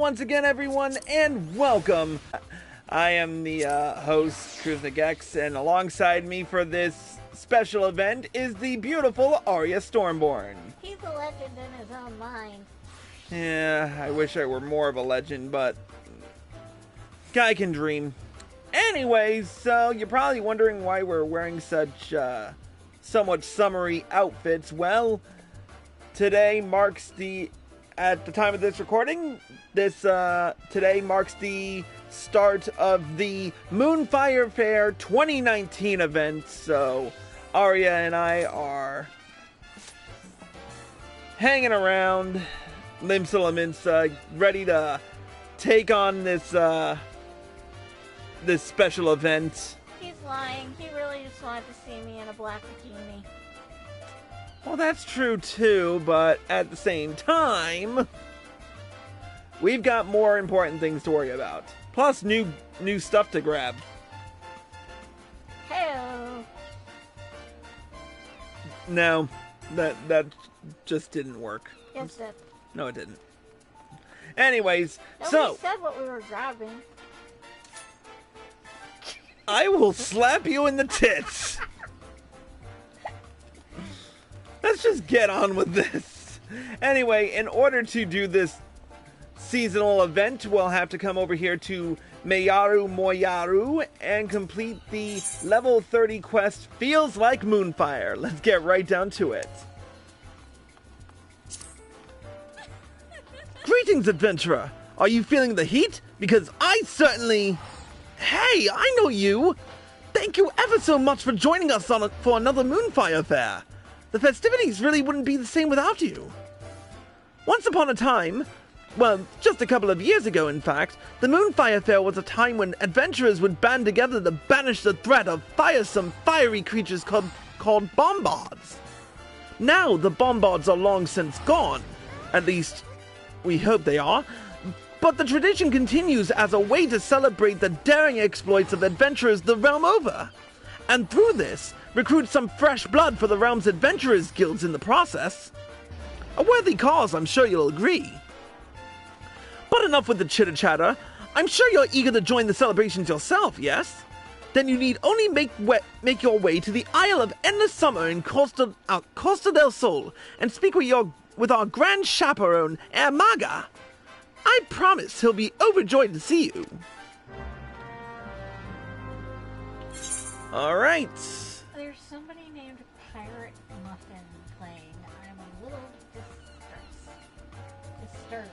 once again, everyone, and welcome. I am the host, Crusnik, and alongside me for this special event is the beautiful Arya Stormborn. He's a legend in his own mind. Yeah, I wish I were more of a legend, but guy can dream. Anyways, so you're probably wondering why we're wearing such somewhat summery outfits. Well, today marks at the time of this recording, today marks the start of the Moonfire Faire 2019 event, so Arya and I are hanging around Limsa, ready to take on this this special event. He's lying. He really just wanted to see me in a black bikini. Well, that's true too, but at the same time, we've got more important things to worry about. Plus, new stuff to grab. Hello. No, that just didn't work. Yes, it. No, it didn't. Anyways, Nobody said what we were grabbing. I will slap you in the tits. Let's just get on with this. Anyway, in order to do this seasonal event, we'll have to come over here to Meyaru Moyaru and complete the level 30 quest, Feels Like Moonfire. Let's get right down to it. Greetings, adventurer. Are you feeling the heat? Because I certainly... Hey, I know you. Thank you ever so much for joining us for another Moonfire Faire. The festivities really wouldn't be the same without you. Once upon a time, well, just a couple of years ago in fact, the Moonfire Faire was a time when adventurers would band together to banish the threat of fearsome, fiery creatures called bombards. Now the bombards are long since gone. At least, we hope they are. But the tradition continues as a way to celebrate the daring exploits of adventurers the realm over. And through this, recruit some fresh blood for the realm's adventurers guilds in the process. A worthy cause, I'm sure you'll agree. But enough with the chitter-chatter. I'm sure you're eager to join the celebrations yourself, yes? Then you need only make your way to the Isle of Endless Summer in Costa del Sol and speak with our grand chaperone, Maga. I promise he'll be overjoyed to see you. Alright. There's somebody named Pirate Muffin playing. I'm a little disturbed.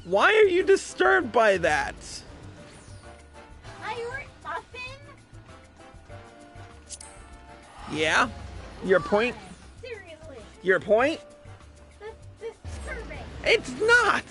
Why are you disturbed by that? Pirate Muffin? Yeah? Your point? Seriously. Your point? That's disturbing. It's not!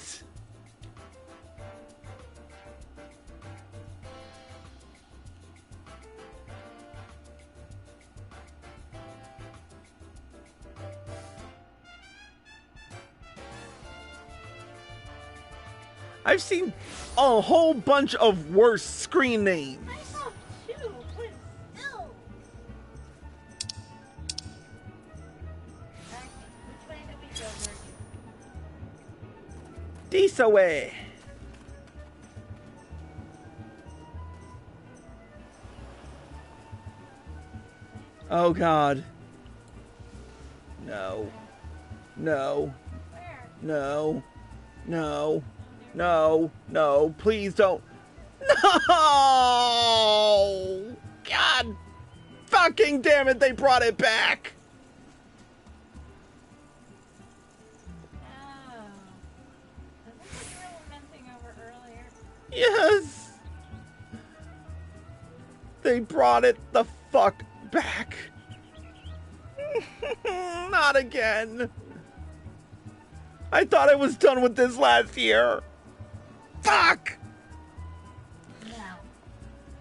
I've seen a whole bunch of worse screen names. I saw two, but still. Which way do we go, Virgin? This away. Oh God. No. No. Where? No. No. No, no, please don't. No! God fucking damn it, they brought it back! Oh. Is this what you were lamenting over earlier? Yes! They brought it the fuck back. Not again. I thought I was done with this last year. Fuck! No.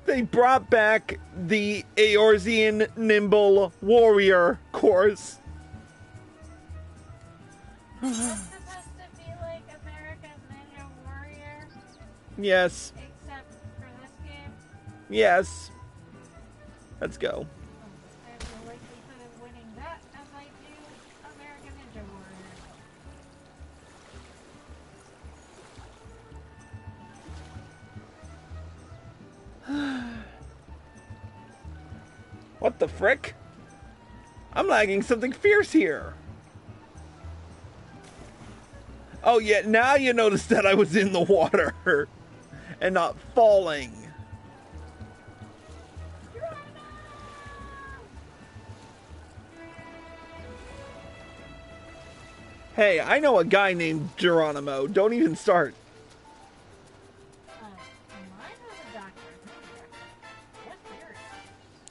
They brought back the Eorzean Nimble Warrior course. Is this supposed to be like American Ninja Warrior? Yes. Except for this game? Yes. Let's go. I have no likelihood of winning that as I do American Ninja Warrior. What the frick? I'm lagging something fierce here. Oh yeah, now you notice that I was in the water and not falling. Hey, I know a guy named Geronimo. Don't even start.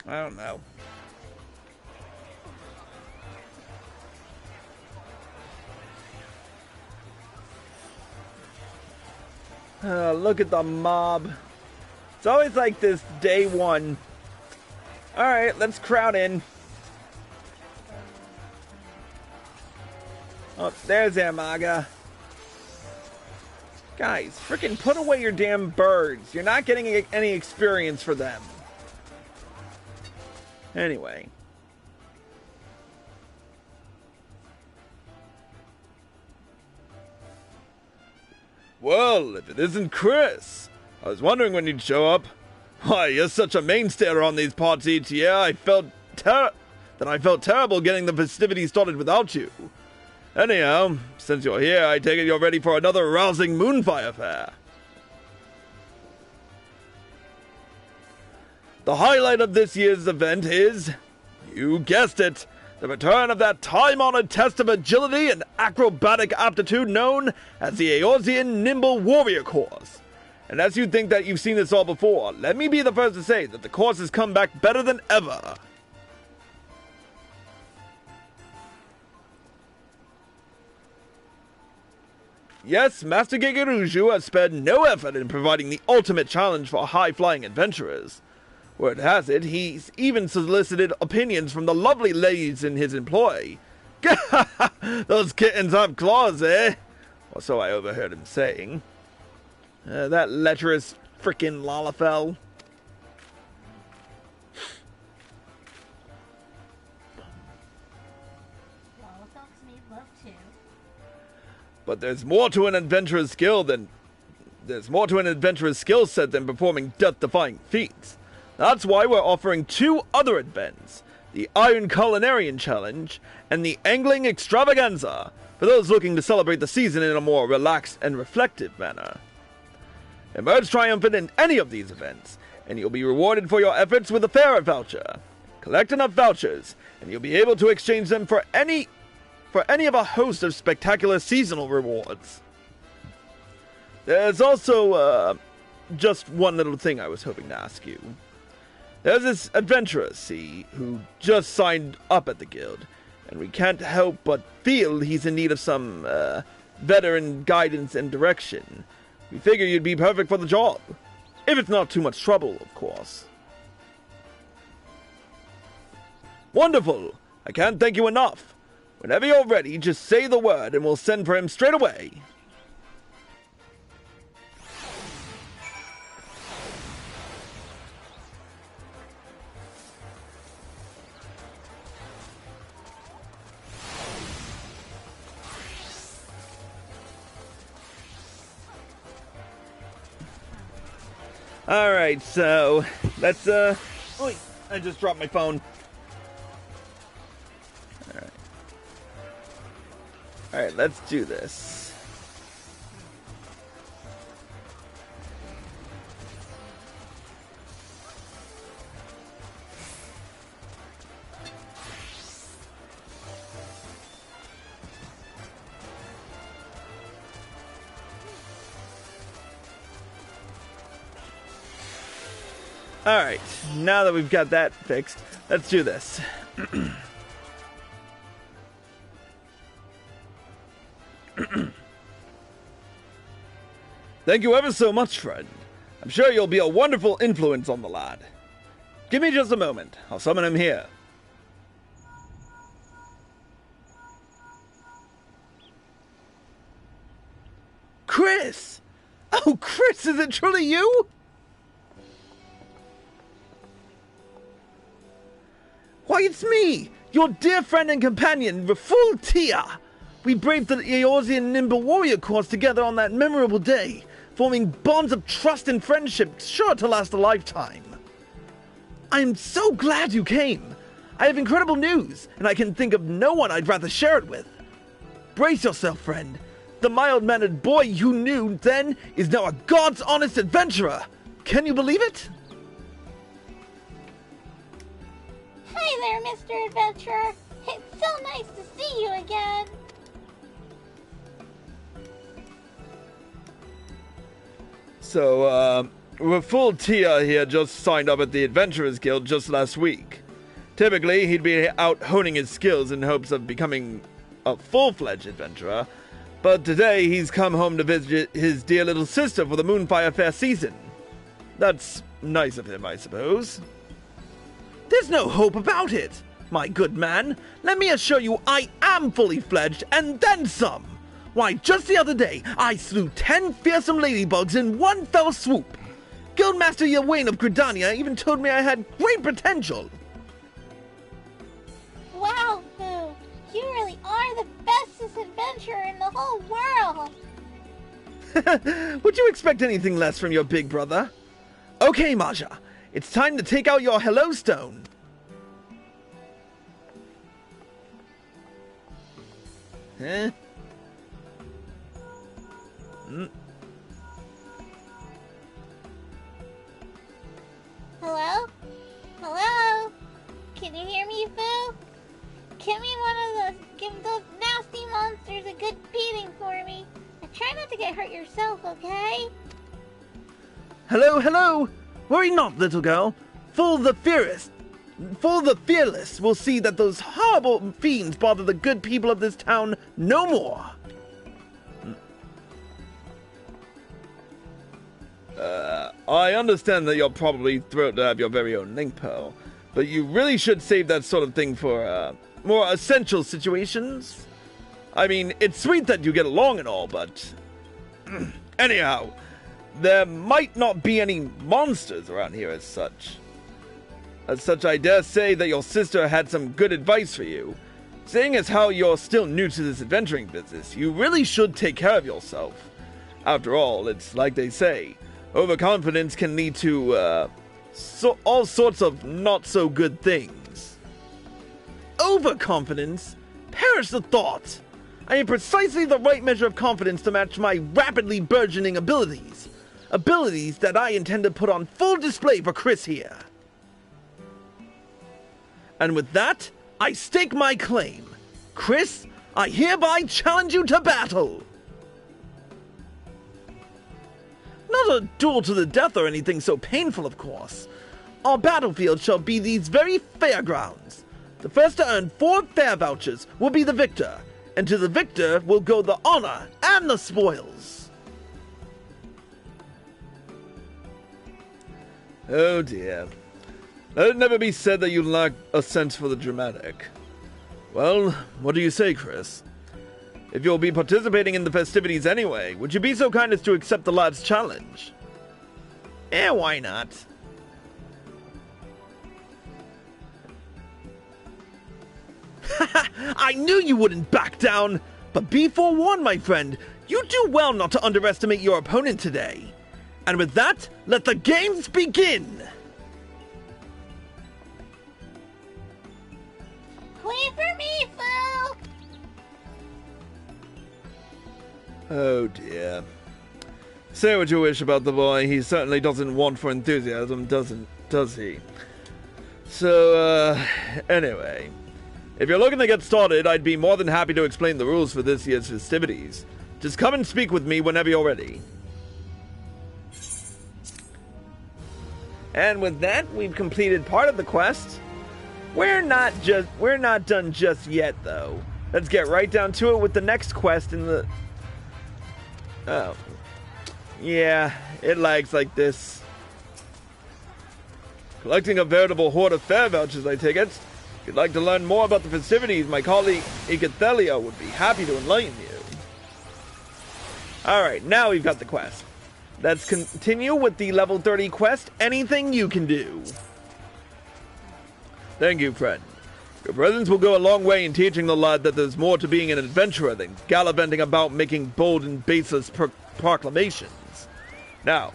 I don't know. Look at the mob. It's always like this day one. Alright, let's crowd in. Oh, there's Amaga. Guys, frickin' put away your damn birds. You're not getting any experience for them. Anyway. Well, if it isn't Chris. I was wondering when you'd show up. Why, you're such a mainstay on these parts each year. I felt terrible getting the festivities started without you. Anyhow, since you're here, I take it you're ready for another rousing Moonfire Faire. The highlight of this year's event is, you guessed it, the return of that time-honored test of agility and acrobatic aptitude known as the Eorzean Nimble Warrior Course. And as you think that you've seen this all before, let me be the first to say that the course has come back better than ever. Yes, Master Gegeruju has spared no effort in providing the ultimate challenge for high-flying adventurers. Word has it, he's even solicited opinions from the lovely ladies in his employ. Those kittens have claws, eh? Or so I overheard him saying. That lecherous frickin' Lalafell. Lalafels need love too. But there's more to an adventurer's skill set than performing death-defying feats. That's why we're offering 2 other events, the Iron Culinarian Challenge and the Angling Extravaganza, for those looking to celebrate the season in a more relaxed and reflective manner. Emerge triumphant in any of these events, and you'll be rewarded for your efforts with a Faire voucher. Collect enough vouchers, and you'll be able to exchange them for any of a host of spectacular seasonal rewards. There's also, just one little thing I was hoping to ask you. There's this adventurer, see, who just signed up at the guild, and we can't help but feel he's in need of some, veteran guidance and direction. We figure you'd be perfect for the job. If it's not too much trouble, of course. Wonderful! I can't thank you enough. Whenever you're ready, just say the word and we'll send for him straight away. Alright, so let's, Oi, I just dropped my phone. Alright, let's do this. Alright, now that we've got that fixed, let's do this. Thank you ever so much, friend. I'm sure you'll be a wonderful influence on the lad. Give me just a moment. I'll summon him here. Chris! Oh, Chris, is it truly you? Why, it's me, your dear friend and companion, Raful Tia. We braved the Eorzean Nimble Warrior course together on that memorable day, forming bonds of trust and friendship sure to last a lifetime. I'm so glad you came. I have incredible news, and I can think of no one I'd rather share it with. Brace yourself, friend. The mild-mannered boy you knew then is now a God's honest adventurer. Can you believe it? Hi there, Mr. Adventurer. It's so nice to see you again. So, Full Tia here just signed up at the Adventurers Guild just last week. Typically, he'd be out honing his skills in hopes of becoming a full-fledged adventurer, but today he's come home to visit his dear little sister for the Moonfire Faire season. That's nice of him, I suppose. There's no hope about it, my good man. Let me assure you I am fully fledged, and then some. Why, just the other day, I slew 10 fearsome ladybugs in one fell swoop. Guildmaster Yawain of Gridania even told me I had great potential. Wow, Boo. You really are the bestest adventurer in the whole world. Would you expect anything less from your big brother? Okay, Maja. It's time to take out your Hello Stone. Huh? Hello? Hello? Can you hear me, Boo? Give those nasty monsters a good beating for me. And try not to get hurt yourself, okay? Hello, hello! Worry not, little girl. Full the Fearless will see that those horrible fiends bother the good people of this town no more. I understand that you're probably thrilled to have your very own link pearl, but you really should save that sort of thing for, more essential situations. I mean, it's sweet that you get along and all, but... Anyhow, there might not be any monsters around here as such. As such, I dare say that your sister had some good advice for you. Seeing as how you're still new to this adventuring business, you really should take care of yourself. After all, it's like they say, overconfidence can lead to, all sorts of not-so-good things. Overconfidence? Perish the thought! I am precisely the right measure of confidence to match my rapidly burgeoning abilities. Abilities that I intend to put on full display for Chris here. And with that, I stake my claim. Chris, I hereby challenge you to battle! Not a duel to the death or anything so painful, of course. Our battlefield shall be these very fairgrounds. The first to earn 4 fair vouchers will be the victor, and to the victor will go the honor and the spoils. Oh dear. Let it never be said that you lack a sense for the dramatic. Well, what do you say, Chris? If you'll be participating in the festivities anyway, would you be so kind as to accept the lad's challenge? Why not? I knew you wouldn't back down! But be forewarned, my friend, you do well not to underestimate your opponent today. And with that, let the games begin! Wait for me, Phil! Oh dear. Say what you wish about the boy, he certainly doesn't want for enthusiasm, does he? So, anyway. If you're looking to get started, I'd be more than happy to explain the rules for this year's festivities. Just come and speak with me whenever you're ready. And with that, we've completed part of the quest. We're not done just yet, though. Let's get right down to it with the next quest in the... Oh. Yeah, it lags like this. Collecting a veritable hoard of fair vouchers, I take it. If you'd like to learn more about the festivities, my colleague Igathelia would be happy to enlighten you. Alright, now we've got the quest. Let's continue with the level 30 quest, Anything You Can Do. Thank you, friend. Your presence will go a long way in teaching the lad that there's more to being an adventurer than gallivanting about making bold and baseless proclamations. Now,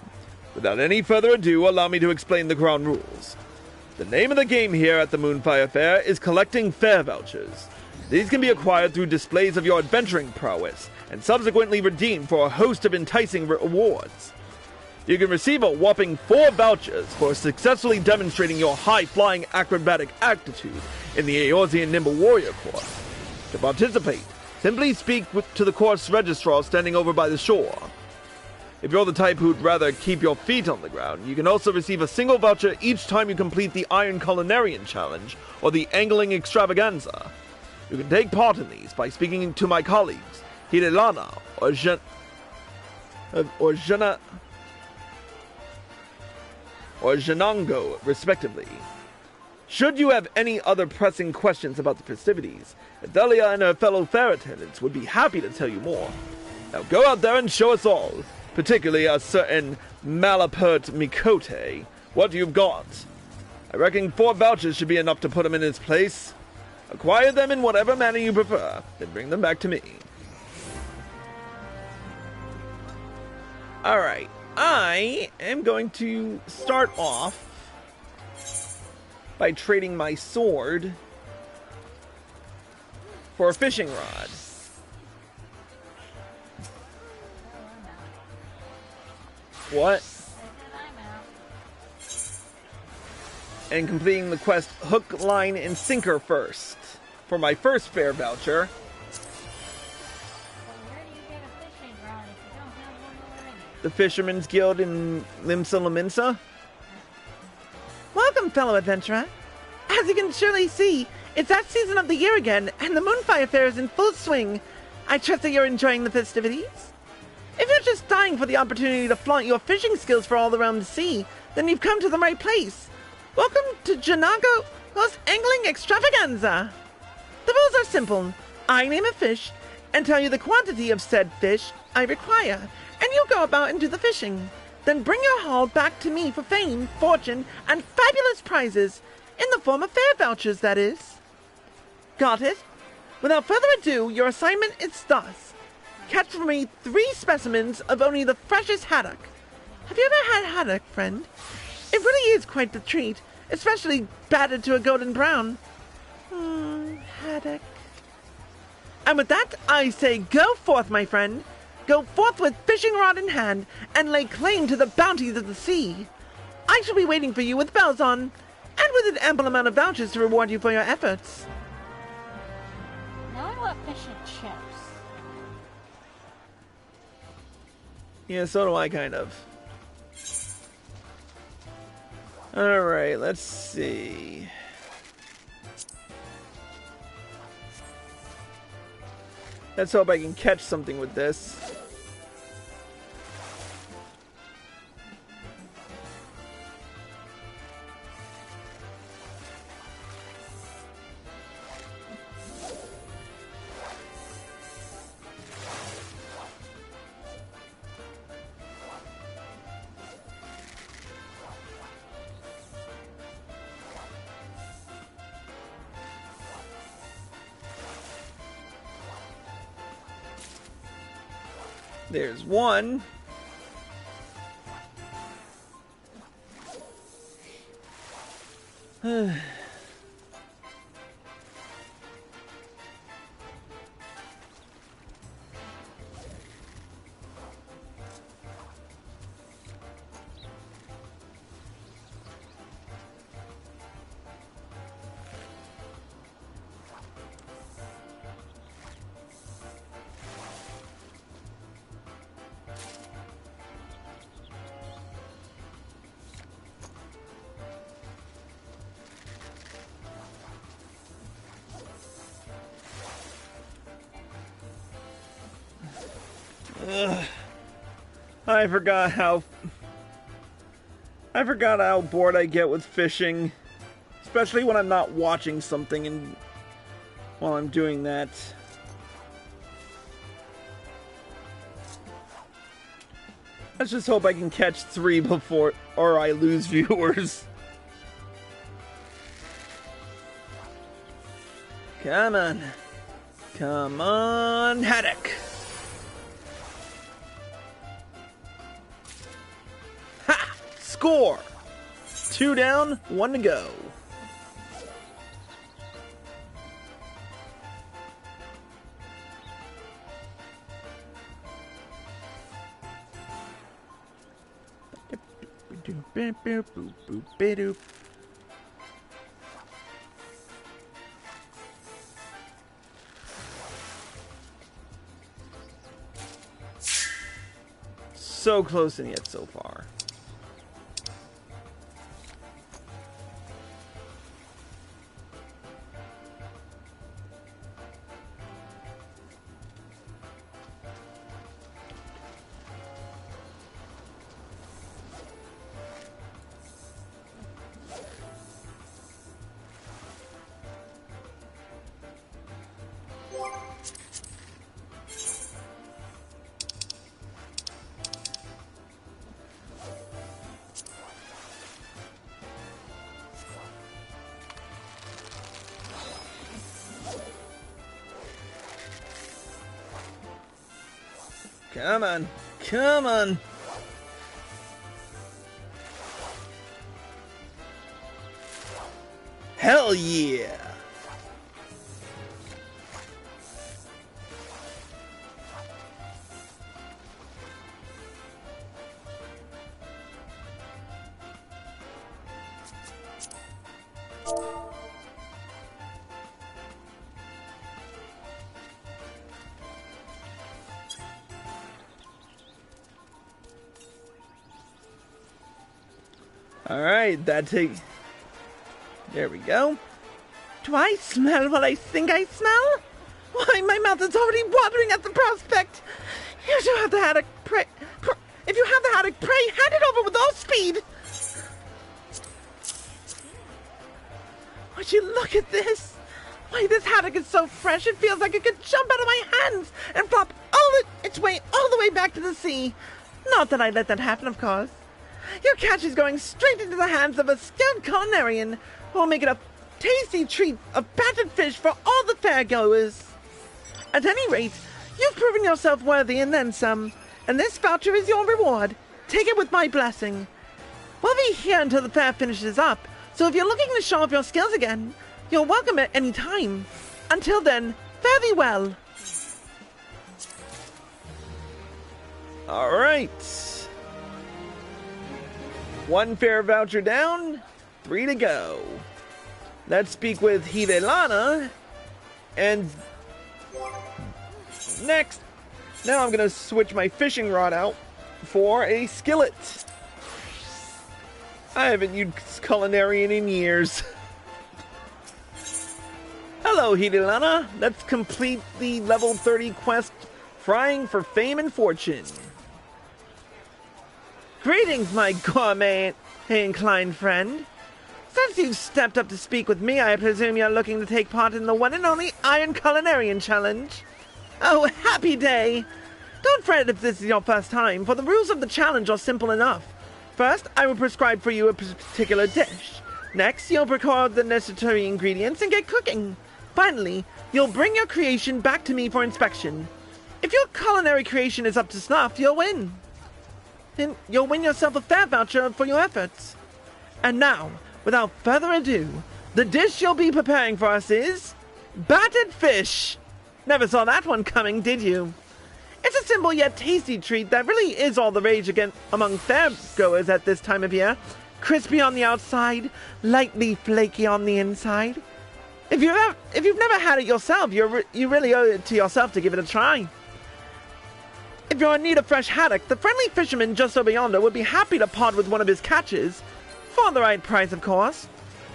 without any further ado, allow me to explain the ground rules. The name of the game here at the Moonfire Faire is collecting Faire vouchers. These can be acquired through displays of your adventuring prowess, and subsequently redeemed for a host of enticing rewards. You can receive a whopping 4 vouchers for successfully demonstrating your high-flying acrobatic aptitude in the Eorzean Nimble Warrior course. To participate, simply speak to the course registrar standing over by the shore. If you're the type who'd rather keep your feet on the ground, you can also receive a single voucher each time you complete the Iron Culinarian Challenge or the Angling Extravaganza. You can take part in these by speaking to my colleagues, Hirelana or Janango, respectively. Should you have any other pressing questions about the festivities, Adelia and her fellow fair attendants would be happy to tell you more. Now go out there and show us all, particularly a certain Malapert Mikote, what you've got. I reckon 4 vouchers should be enough to put him in his place. Acquire them in whatever manner you prefer, then bring them back to me. Alright, I am going to start off by trading my sword for a fishing rod. What? And completing the quest Hook, Line, and Sinker first for my first fair voucher. Where do you get a fishing rod if you don't have one already? The Fisherman's Guild in Limsa Laminsa. Welcome, fellow adventurer. As you can surely see, it's that season of the year again, and the Moonfire Faire is in full swing. I trust that you're enjoying the festivities. If you're just dying for the opportunity to flaunt your fishing skills for all the realm to see, then you've come to the right place. Welcome to Janago's Angling Extravaganza. The rules are simple. I name a fish and tell you the quantity of said fish I require, and you go about and do the fishing. Then bring your haul back to me for fame, fortune, and fabulous prizes, in the form of fair vouchers, that is. Got it? Without further ado, your assignment is thus. Catch for me 3 specimens of only the freshest haddock. Have you ever had haddock, friend? It really is quite the treat, especially battered to a golden brown. Haddock. And with that, I say go forth, my friend. Go forth with fishing rod in hand, and lay claim to the bounties of the sea. I shall be waiting for you with bells on, and with an ample amount of vouchers to reward you for your efforts. Now I want fish and chips. Yeah, so do I, kind of. Alright, let's see. Let's hope I can catch something with this. There's one. I forgot how bored I get with fishing, especially when I'm not watching something and while I'm doing that. Let's just hope I can catch 3 before or I lose viewers. Come on. Come on, haddock. Score! 2 down, 1 to go. So close and yet so far. Come on, come on. Hell yeah. Alright, there we go. Do I smell what I think I smell? Why, my mouth is already watering at the prospect. If you have the haddock, pray hand it over with all speed. Would you look at this? Why, this haddock is so fresh, it feels like it could jump out of my hands and flop its way all the way back to the sea. Not that I'd let that happen, of course. Your catch is going straight into the hands of a skilled culinarian who will make it a tasty treat of battered fish for all the fairgoers. At any rate, you've proven yourself worthy and then some, and this voucher is your reward. Take it with my blessing. We'll be here until the fair finishes up, so if you're looking to show off your skills again, you're welcome at any time. Until then, fare thee well. Alright. 1 fair voucher down, 3 to go. Let's speak with Hidelana. And next, now I'm going to switch my fishing rod out for a skillet. I haven't used culinarian in years. Hello, Hidelana. Let's complete the level 30 quest, Frying for Fame and Fortune. Greetings, my gourmet-inclined friend. Since you've stepped up to speak with me, I presume you're looking to take part in the one and only Iron Culinarian Challenge. Oh, happy day! Don't fret if this is your first time, for the rules of the challenge are simple enough. First, I will prescribe for you a particular dish. Next, you'll record the necessary ingredients and get cooking. Finally, you'll bring your creation back to me for inspection. If your culinary creation is up to snuff, you'll win. Then you'll win yourself a fair voucher for your efforts. And now, without further ado, the dish you'll be preparing for us is battered fish. Never saw that one coming, did you? It's a simple yet tasty treat that really is all the rage again among fairgoers at this time of year. Crispy on the outside, lightly flaky on the inside. If you've never had it yourself, you really owe it to yourself to give it a try. If you're in need of fresh haddock, the friendly fisherman just over yonder would be happy to part with one of his catches. For the right price, of course.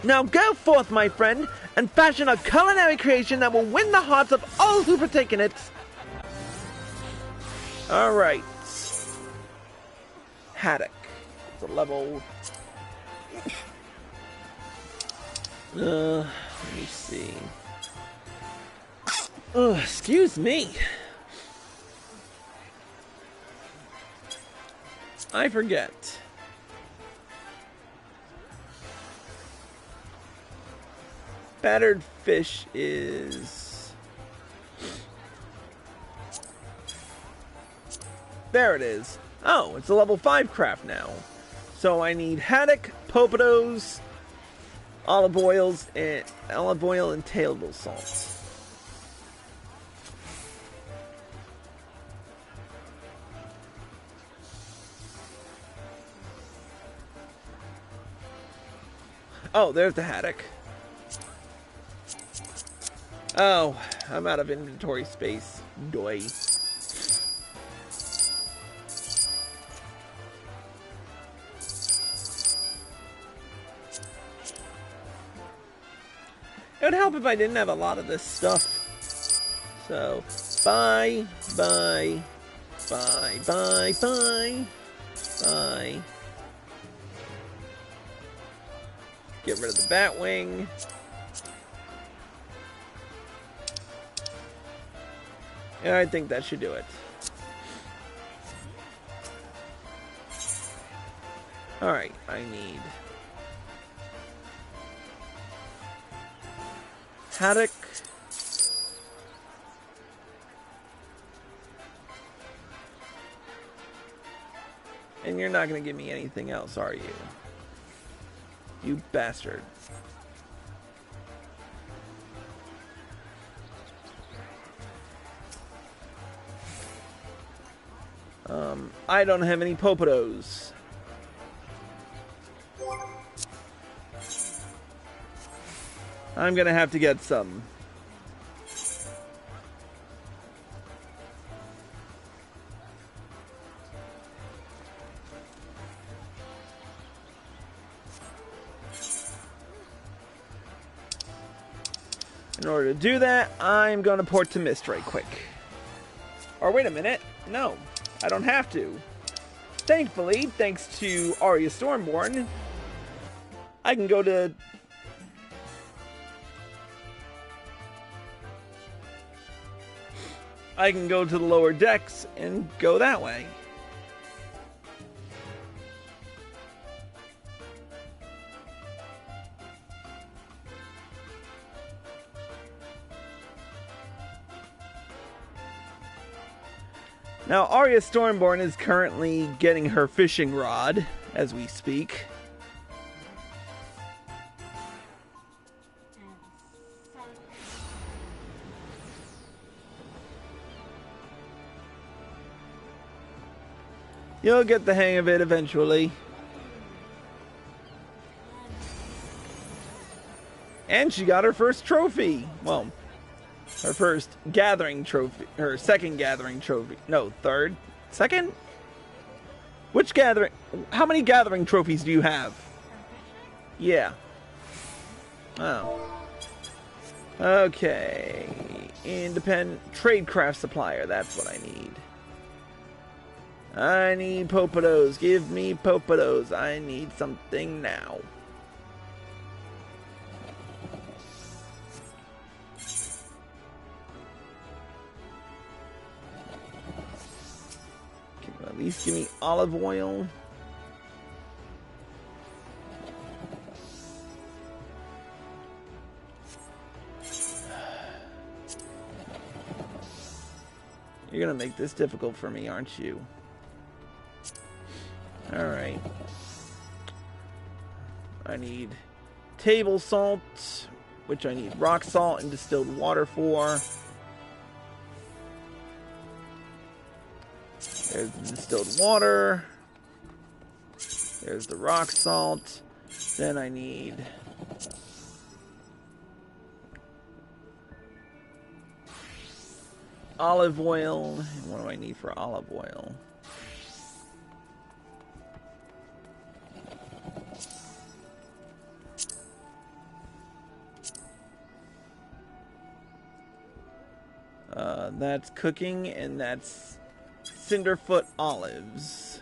Now go forth, my friend, and fashion a culinary creation that will win the hearts of all who partake in it. Alright. Haddock. It's a level... let me see. Excuse me. I forget. Battered fish is... There it is. Oh, it's a level 5 craft now. So I need haddock, popados, olive oil and table salt. Oh, there's the haddock. Oh, I'm out of inventory space. Doy. It would help if I didn't have a lot of this stuff. So, bye. Get rid of the Batwing. And I think that should do it. Alright, I need haddock. And you're not going to give me anything else, are you? You bastard. I don't have any popados. I'm gonna have to get some. In order to do that, I'm gonna port to Mist right quick. Or wait a minute, no, I don't have to. Thankfully, thanks to Arya Stormborn, I can go to the lower decks and go that way. Now, Arya Stormborn is currently getting her fishing rod as we speak. You'll get the hang of it eventually. And she got her first trophy. Well, her first gathering trophy. Her second gathering trophy. No, third? Second? Which gathering? How many gathering trophies do you have? Yeah. Oh. Okay. Independent tradecraft supplier. That's what I need. I need popados. Give me popados. I need something now. Can you at least give me olive oil? You're gonna make this difficult for me, aren't you? Alright. I need table salt, which I need rock salt and distilled water for. There's the distilled water. There's the rock salt. Then I need olive oil. And what do I need for olive oil? That's cooking, and that's Cinderfoot olives.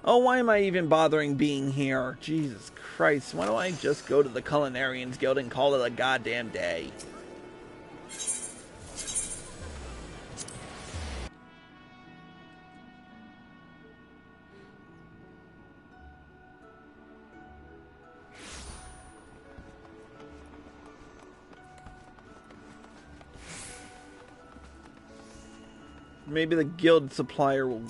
Oh, why am I even bothering being here? Jesus Christ, why don't I just go to the Culinarians Guild and call it a goddamn day? Maybe the guild supplier will...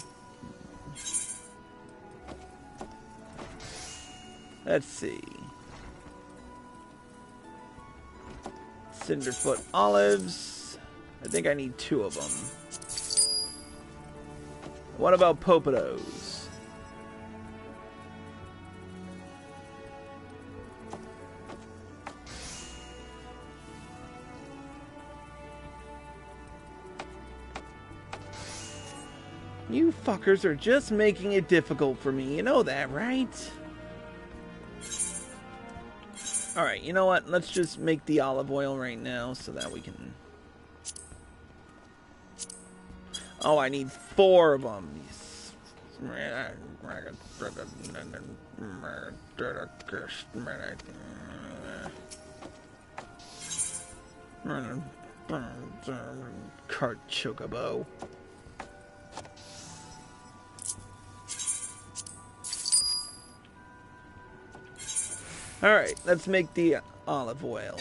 Let's see. Cinderfoot olives. I think I need 2 of them. What about popados? You fuckers are just making it difficult for me. You know that, right? Alright, you know what? Let's just make the olive oil right now so that we can... Oh, I need 4 of them. Cart chocobo. Alright, let's make the olive oil.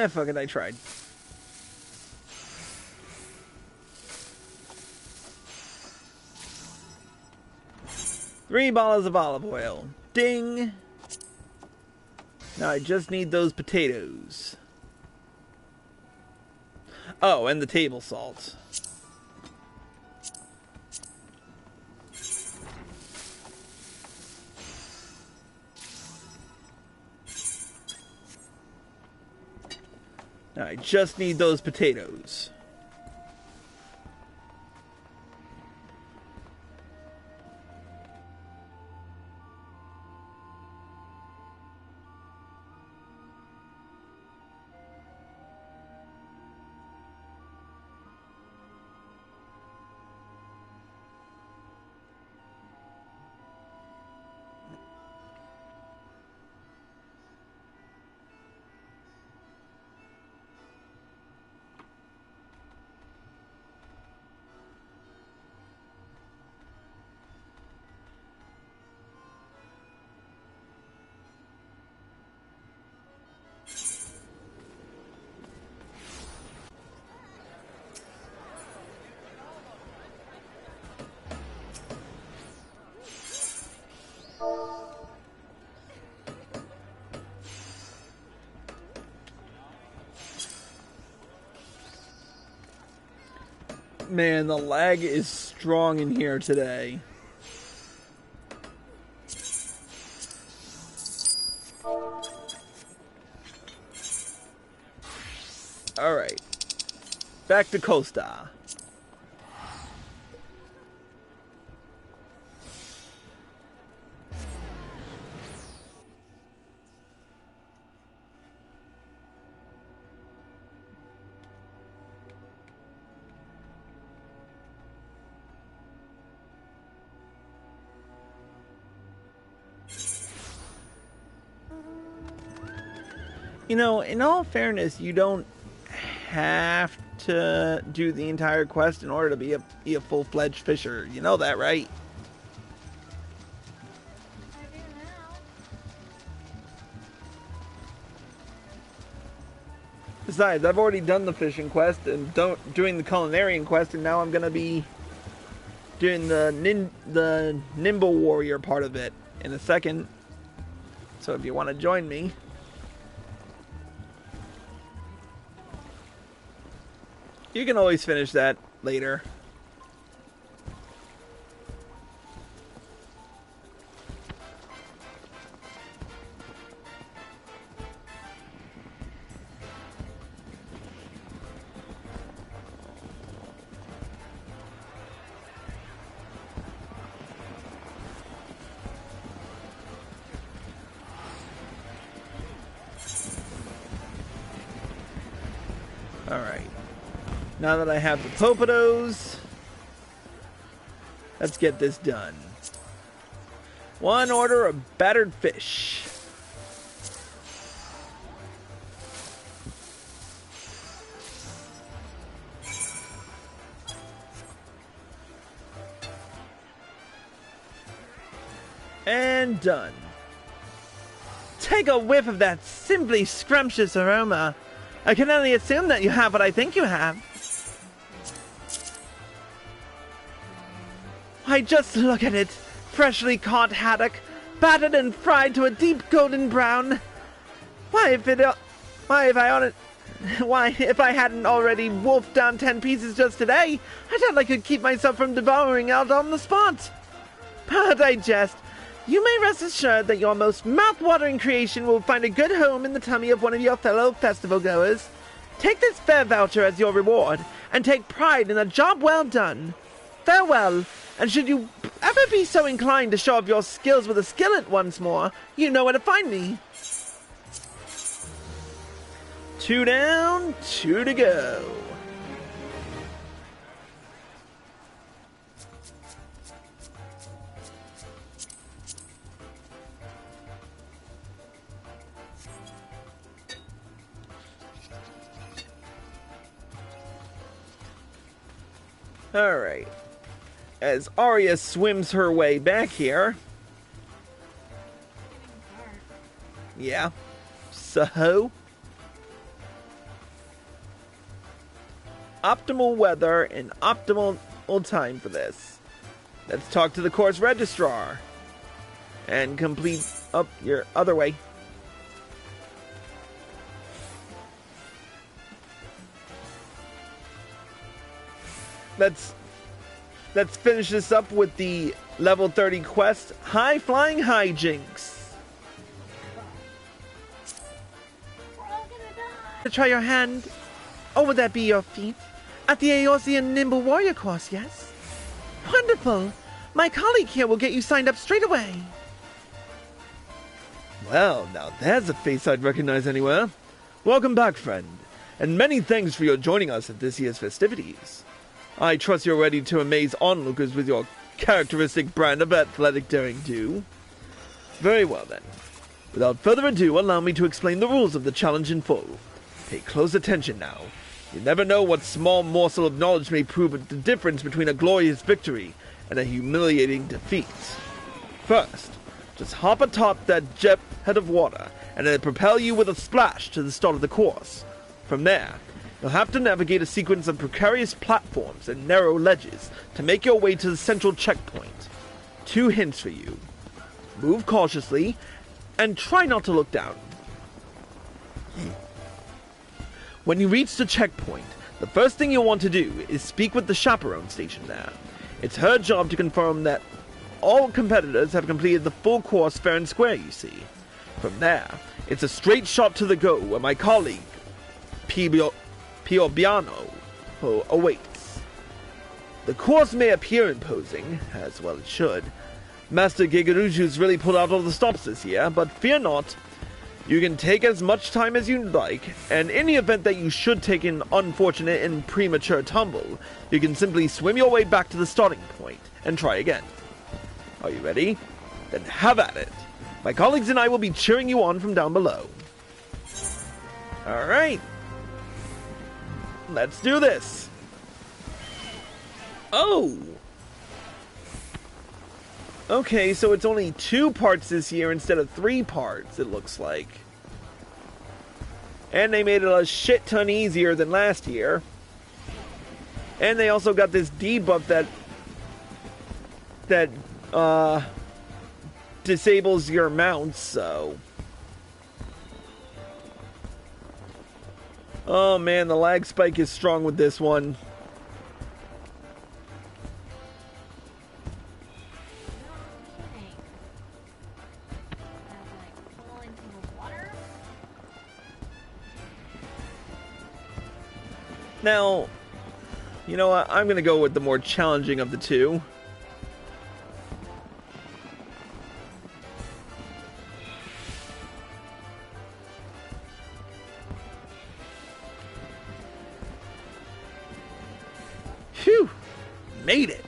Fuck it, I tried. Three bottles of olive oil. Ding! Now I just need those potatoes. Oh, and the table salt. Now I just need those potatoes. Man, the lag is strong in here today. Alright. Back to Costa. You know, in all fairness, you don't have to do the entire quest in order to be a full-fledged fisher. You know that, right? I do now. Besides, I've already done the fishing quest and doing the culinarian quest, and now I'm gonna be doing the nimble warrior part of it in a second. So if you want to join me. You can always finish that later. All right. Now that I have the popados, let's get this done. 1 order of battered fish. And done. Take a whiff of that simply scrumptious aroma. I can only assume that you have what I think you have. Why, just look at it. Freshly caught haddock, battered and fried to a deep golden brown. If I hadn't already wolfed down 10 pieces just today, I doubt I could keep myself from devouring out on the spot. But I jest. You may rest assured that your most mouth-watering creation will find a good home in the tummy of one of your fellow festival-goers. Take this fair voucher as your reward, and take pride in a job well done. Farewell, and should you ever be so inclined to show off your skills with a skillet once more, you know where to find me. 2 down, 2 to go. Alright. As Arya swims her way back here. Yeah. So. Optimal weather and optimal time for this. Let's talk to the course registrar. And complete up your other way. Let's finish this up with the level 30 quest, High Flying Hijinks. We're all gonna die. To try your hand, or would that be your feet? At the Eorzean Nimble Warrior course, yes? Wonderful! My colleague here will get you signed up straight away. Well, now there's a face I'd recognize anywhere. Welcome back, friend, and many thanks for your joining us at this year's festivities. I trust you're ready to amaze onlookers with your characteristic brand of athletic daring-do. Very well, then. Without further ado, allow me to explain the rules of the challenge in full. Pay close attention now. You never know what small morsel of knowledge may prove the difference between a glorious victory and a humiliating defeat. First, just hop atop that jet head of water, and it'll propel you with a splash to the start of the course. From there, you'll have to navigate a sequence of precarious platforms and narrow ledges to make your way to the central checkpoint. 2 hints for you. Move cautiously, and try not to look down. When you reach the checkpoint, the first thing you'll want to do is speak with the chaperone stationed there. It's her job to confirm that all competitors have completed the full course fair and square, you see. From there, it's a straight shot to the go where my colleague, Piorbiano, awaits. The course may appear imposing, as well it should. Master Gigaruju's really pulled out all the stops this year, but fear not. You can take as much time as you'd like, and in the event that you should take an unfortunate and premature tumble, you can simply swim your way back to the starting point and try again. Are you ready? Then have at it. My colleagues and I will be cheering you on from down below. Alright. Let's do this. Oh! Okay, so it's only 2 parts this year instead of 3 parts, it looks like. And they made it a shit ton easier than last year. And they also got this debuff that disables your mounts, so... Oh man, the lag spike is strong with this one. Now, you know what? I'm going to go with the more challenging of the two. Phew! Made it!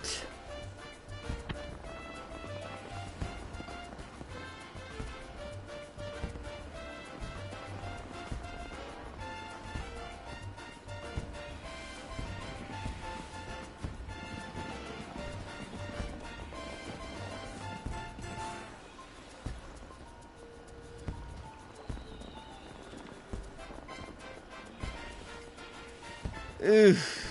Oof.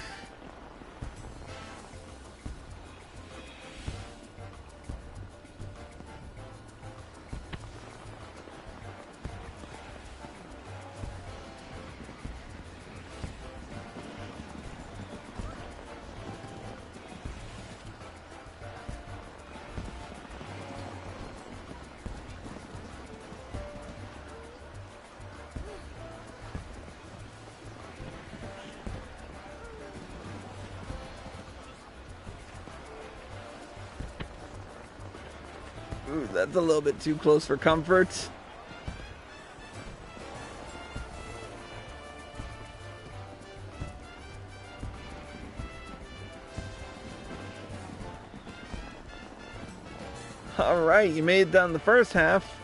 Ooh, that's a little bit too close for comfort. Alright, you made it down the first half.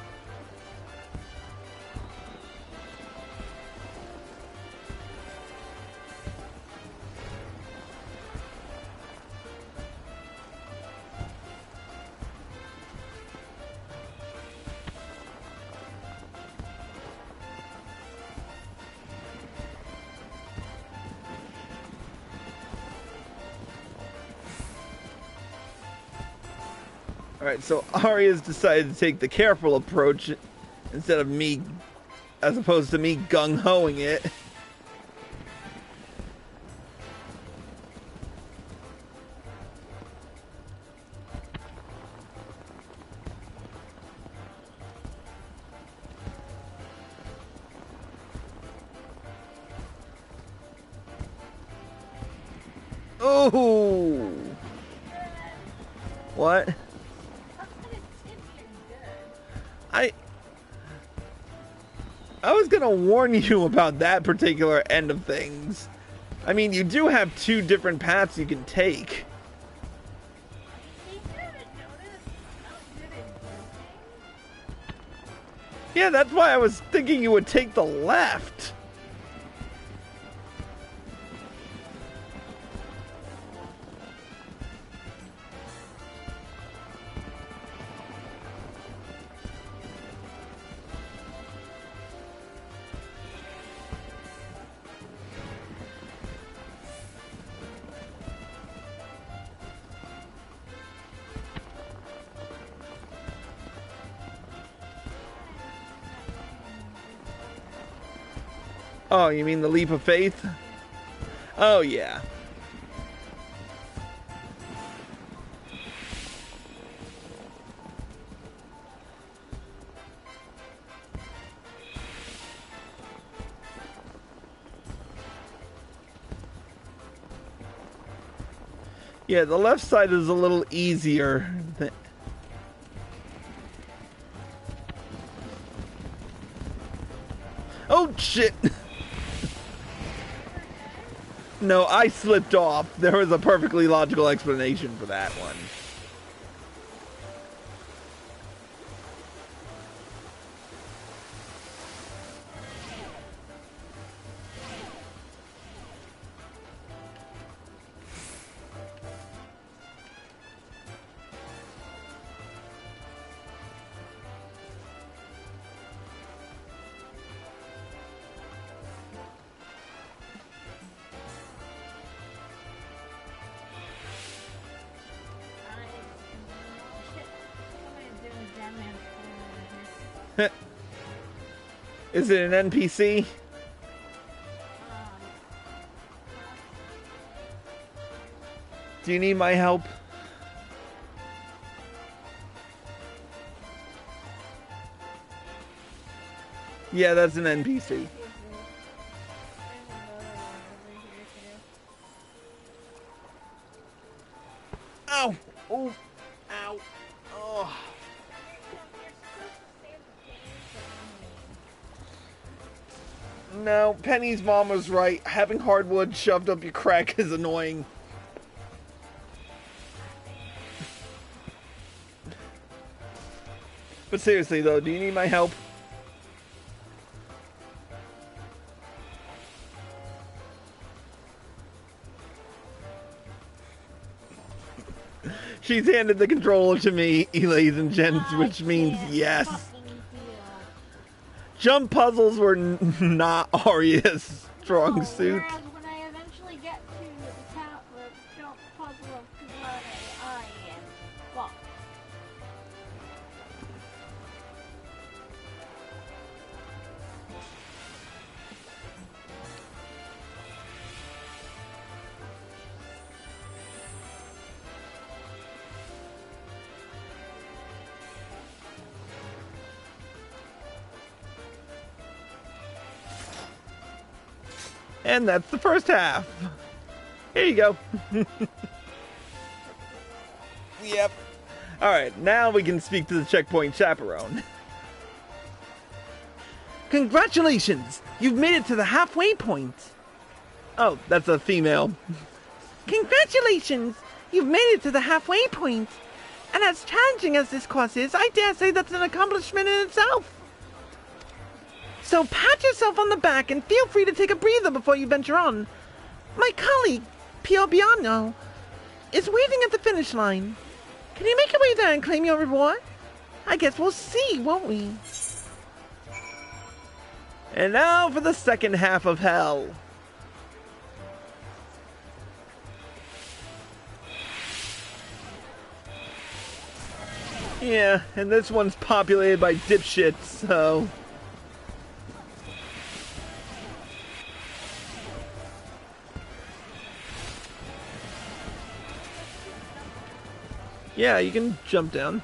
Alright, so Arya's decided to take the careful approach instead of me, as opposed to me gung-hoing it. Oh! What? I was gonna warn you about that particular end of things. I mean, you do have two different paths you can take. Yeah, that's why I was thinking you would take the left. Oh, you mean the leap of faith? Oh, yeah. Yeah, the left side is a little easier. Oh, shit! No, I slipped off. There was a perfectly logical explanation for that one. Is it an NPC? Do you need my help? Yeah, that's an NPC. Ow! Oh! Ow! Oh! No, Penny's mom was right. Having hardwood shoved up your crack is annoying. But seriously though, do you need my help? She's handed the controller to me, ladies and gents, which means yes. Jump puzzles were not Arya's strong suit. Whereas when I eventually And that's the first half. Here you go. Yep. Alright, now we can speak to the checkpoint chaperone. Congratulations! You've made it to the halfway point. Oh, that's a female. Congratulations! You've made it to the halfway point. And as challenging as this course is, I dare say that's an accomplishment in itself. So pat yourself on the back and feel free to take a breather before you venture on. My colleague, Pio Biano, is waiting at the finish line. Can you make your way there and claim your reward? I guess we'll see, won't we? And now for the second half of hell. Yeah, and this one's populated by dipshits, so... Yeah, you can jump down.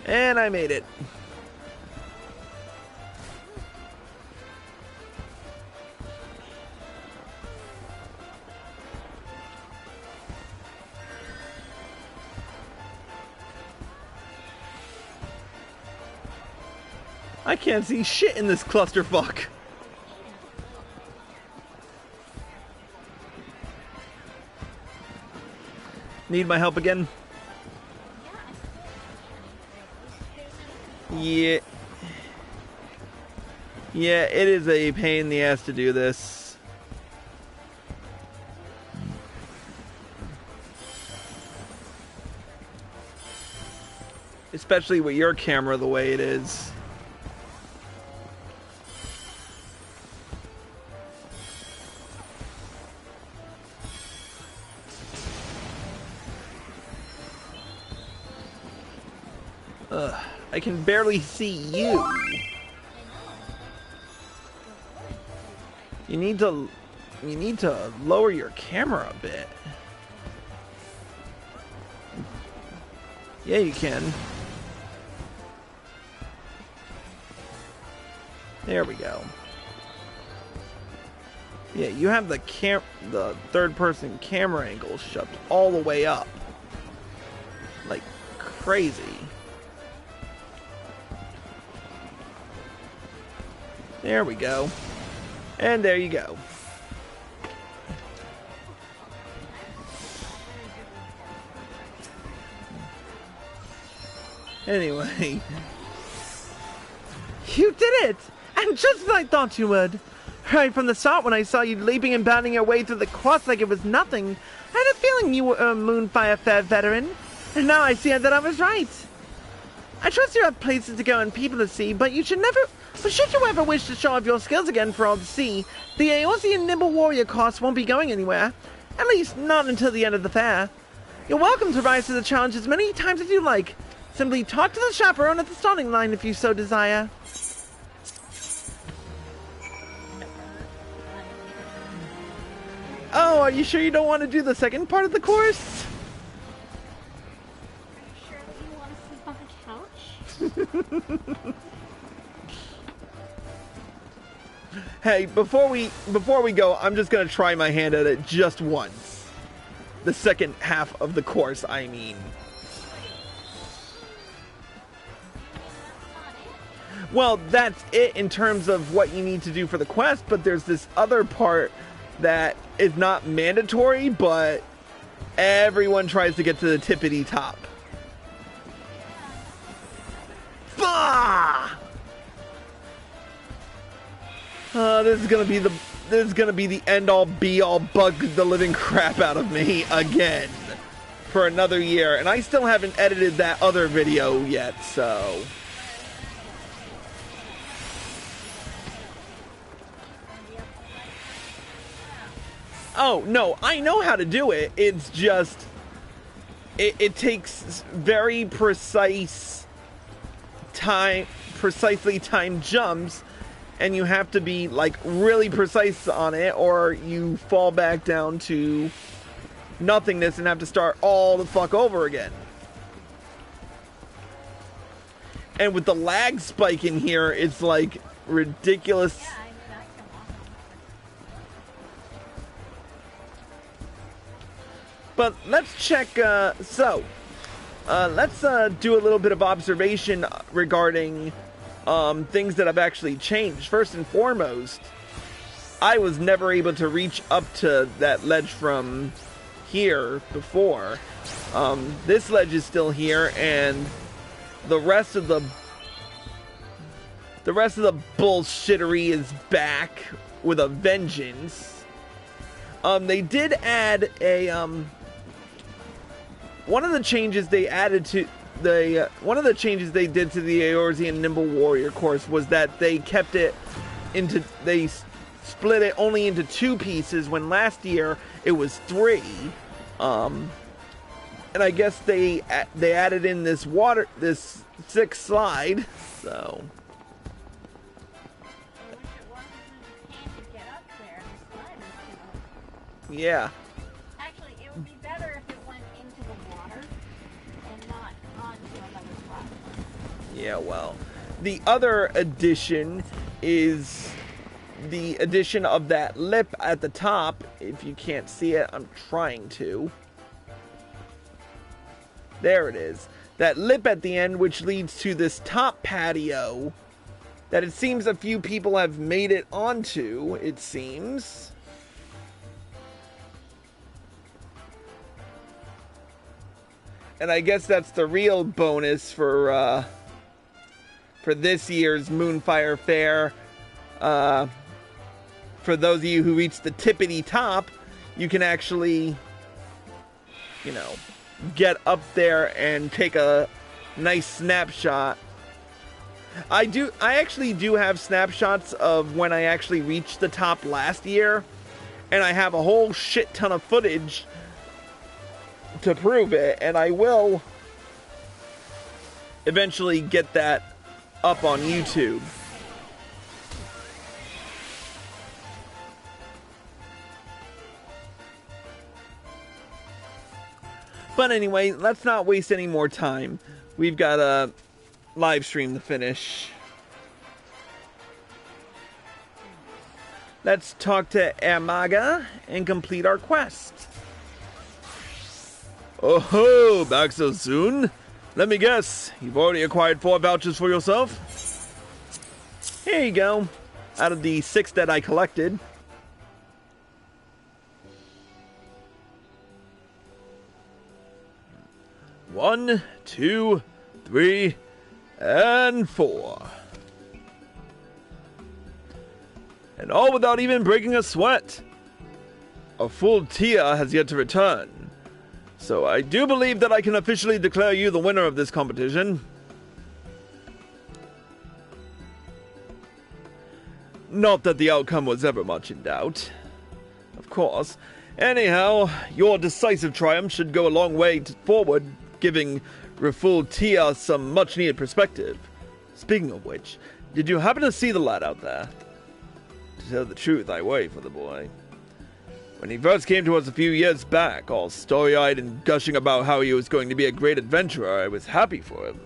And I made it. I can't see shit in this clusterfuck. Need my help again? Yeah. Yeah, it is a pain in the ass to do this. Especially with your camera the way it is. Ugh, I can barely see you. You need to lower your camera a bit. Yeah, you can. There we go. Yeah, you have the third-person camera angle shoved all the way up. Like crazy. There we go. And there you go. Anyway. You did it! And just as I thought you would. Right from the start when I saw you leaping and bounding your way through the course like it was nothing, I had a feeling you were a Moonfire Faire veteran. And now I see that I was right. I trust you have places to go and people to see, but should you ever wish to show off your skills again for all to see, the Aeosian Nimble Warrior course won't be going anywhere. At least, not until the end of the fair. You're welcome to rise to the challenge as many times as you like. Simply talk to the chaperone at the starting line if you so desire. Oh, are you sure you don't want to do the second part of the course? Sure that you want to sleep on the couch? Hey, before we go, I'm just gonna try my hand at it just once. The second half of the course, I mean. Well, that's it in terms of what you need to do for the quest, but there's this other part that is not mandatory, but everyone tries to get to the tippity top. Bah! This is gonna be the end all be all, bug the living crap out of me again for another year, and I still haven't edited that other video yet, so. Oh, no, I know how to do it. It's just, it takes very precisely timed jumps, and you have to be, like, really precise on it, or you fall back down to nothingness and have to start all the fuck over again. And with the lag spike in here, it's, like, ridiculous. Yeah, I come on. But let's check, let's do a little bit of observation regarding things that have actually changed. First and foremost, I was never able to reach up to that ledge from here before. This ledge is still here, and the rest of the bullshittery is back with a vengeance. They did add a one of the changes they did to the Eorzean Nimble Warrior course was that they split it only into 2 pieces, when last year it was 3. And I guess they added in this 6th slide, so. Yeah. Actually, it would be better if it went into the water and not onto another platform. Yeah, well, the other addition is the addition of that lip at the top. If you can't see it, I'm trying to. There it is. That lip at the end, which leads to this top patio that it seems a few people have made it onto, it seems. And I guess that's the real bonus for this year's Moonfire Faire. For those of you who reach the tippity top, you can actually, you know, get up there and take a nice snapshot. I actually do have snapshots of when I actually reached the top last year, and I have a whole shit ton of footage to prove it, and I will eventually get that up on YouTube. But anyway, let's not waste any more time. We've got a live stream to finish. Let's talk to Amaga and complete our quest. Oh ho, back so soon? Let me guess, you've already acquired 4 vouchers for yourself? Here you go, out of the 6 that I collected. One, 2, 3, and 4. And all without even breaking a sweat. A full Tia has yet to return. So I do believe that I can officially declare you the winner of this competition. Not that the outcome was ever much in doubt. Of course. Anyhow, your decisive triumph should go a long way forward, giving Raful Tia some much-needed perspective. Speaking of which, did you happen to see the lad out there? To tell the truth, I worry for the boy. When he first came to us a few years back, all story-eyed and gushing about how he was going to be a great adventurer, I was happy for him.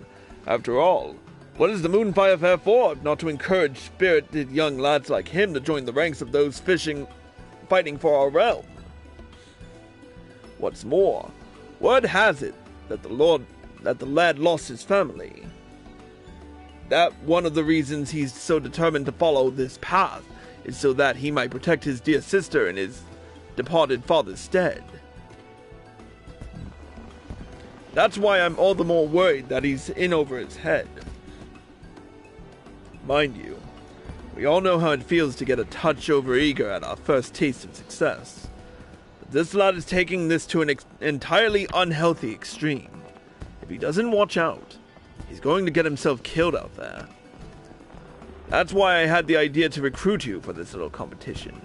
After all, what is the Moonfire Faire for, if not to encourage spirited young lads like him to join the ranks of those fighting for our realm? What's more, word has it that the lad lost his family. That one of the reasons he's so determined to follow this path is so that he might protect his dear sister in his departed father's stead. That's why I'm all the more worried that he's in over his head. Mind you, we all know how it feels to get a touch over-eager at our first taste of success. But this lad is taking this to an entirely unhealthy extreme. If he doesn't watch out, he's going to get himself killed out there. That's why I had the idea to recruit you for this little competition.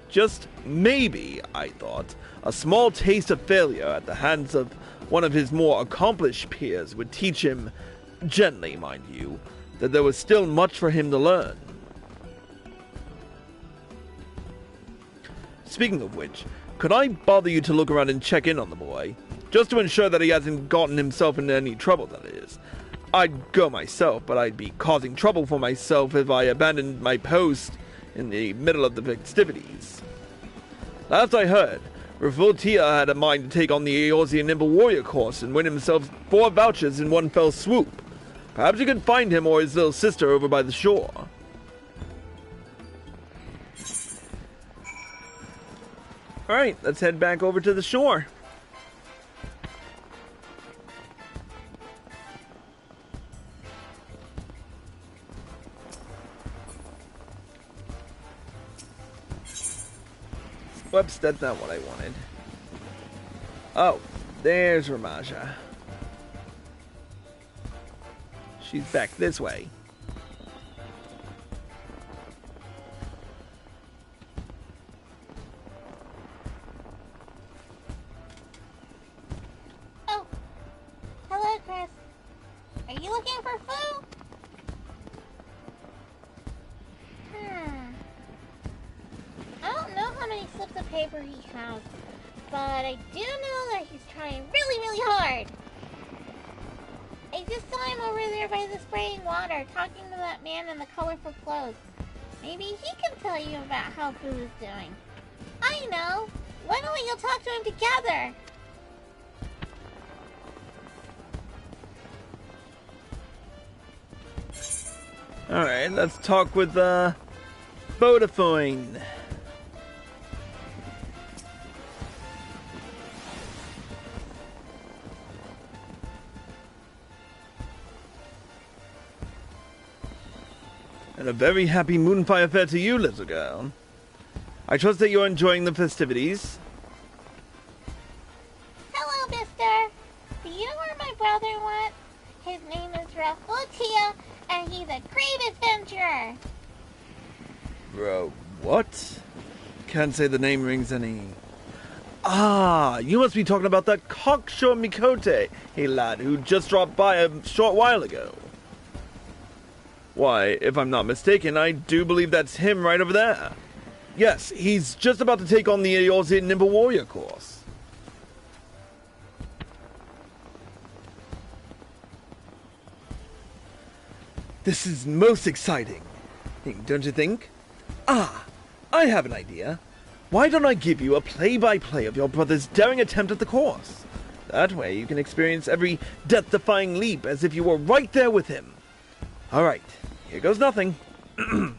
Just maybe, I thought, a small taste of failure at the hands of one of his more accomplished peers would teach him, gently mind you, that there was still much for him to learn. Speaking of which, could I bother you to look around and check in on the boy? Just to ensure that he hasn't gotten himself into any trouble, that is. I'd go myself, but I'd be causing trouble for myself if I abandoned my post in the middle of the festivities. Last I heard, Revoltia had a mind to take on the Eorzean Nimble Warrior course and win himself 4 vouchers in one fell swoop. Perhaps you could find him or his little sister over by the shore. Alright, let's head back over to the shore. Whoops, that's not what I wanted. Oh, there's Ramaja. She's back this way. Oh, hello, Chris. Are you looking for food? I don't know how many slips of paper he has, but I do know that he's trying really, really hard. I just saw him over there by the spraying water, talking to that man in the colorful clothes. Maybe he can tell you about how food is doing. I know. Why don't we go talk to him together? Alright, let's talk with, Vodafone. And a very happy Moonfire Faire to you, little girl. I trust that you're enjoying the festivities. Hello, mister. Do you know where my brother went? His name is Rafutia, and he's a great adventurer. Bro, what? Can't say the name rings any... Ah, you must be talking about that cocksure Mikote, hey lad, who just dropped by a short while ago. Why, if I'm not mistaken, I do believe that's him right over there. Yes, he's just about to take on the Eorzean Nimble Warrior course. This is most exciting, don't you think? Ah, I have an idea. Why don't I give you a play-by-play of your brother's daring attempt at the course? That way you can experience every death-defying leap as if you were right there with him. Alright, here goes nothing. The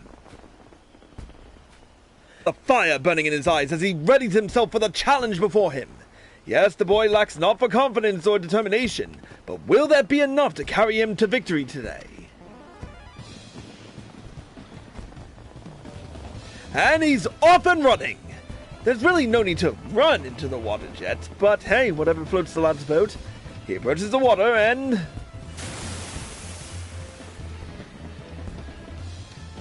fire burning in his eyes as he readies himself for the challenge before him. Yes, the boy lacks not for confidence or determination, but will that be enough to carry him to victory today? And he's off and running! There's really no need to run into the water jet, but hey, whatever floats the lad's boat. He approaches the water and...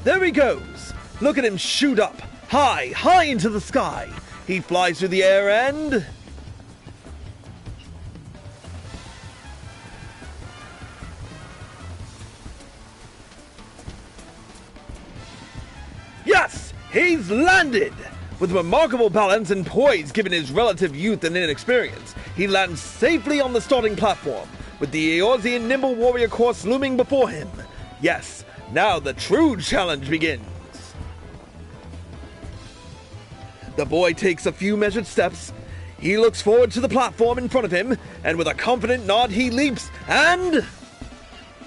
there he goes! Look at him shoot up, high into the sky! He flies through the air and... yes! He's landed! With remarkable balance and poise given his relative youth and inexperience, he lands safely on the starting platform, with the Eorzean Nimble Warrior course looming before him. Yes, now the true challenge begins. The boy takes a few measured steps. He looks forward to the platform in front of him, and with a confident nod he leaps, and...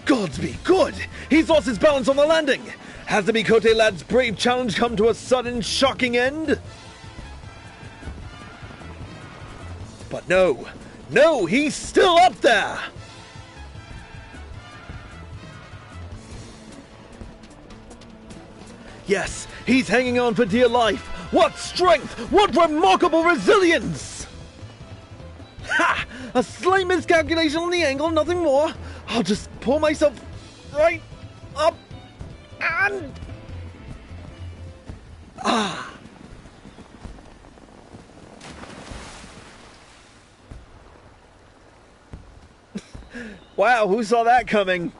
gods be good! He's lost his balance on the landing! Has the Mikote lad's brave challenge come to a sudden, shocking end? But no, he's still up there! Yes, he's hanging on for dear life! What strength! What remarkable resilience! Ha! A slight miscalculation on the angle, nothing more. I'll just pull myself right up and... ah! Wow, who saw that coming?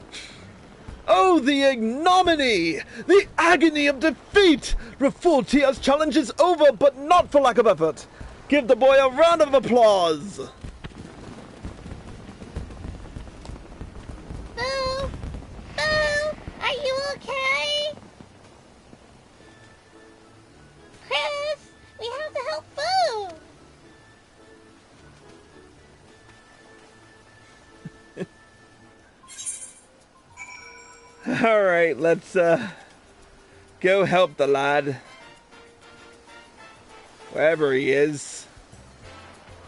Oh, the ignominy! The agony of defeat! Rafultia's challenge is over, but not for lack of effort. Give the boy a round of applause! Boo! Boo! Are you okay? Chris, we have to help Boo! Alright, let's go help the lad. Wherever he is.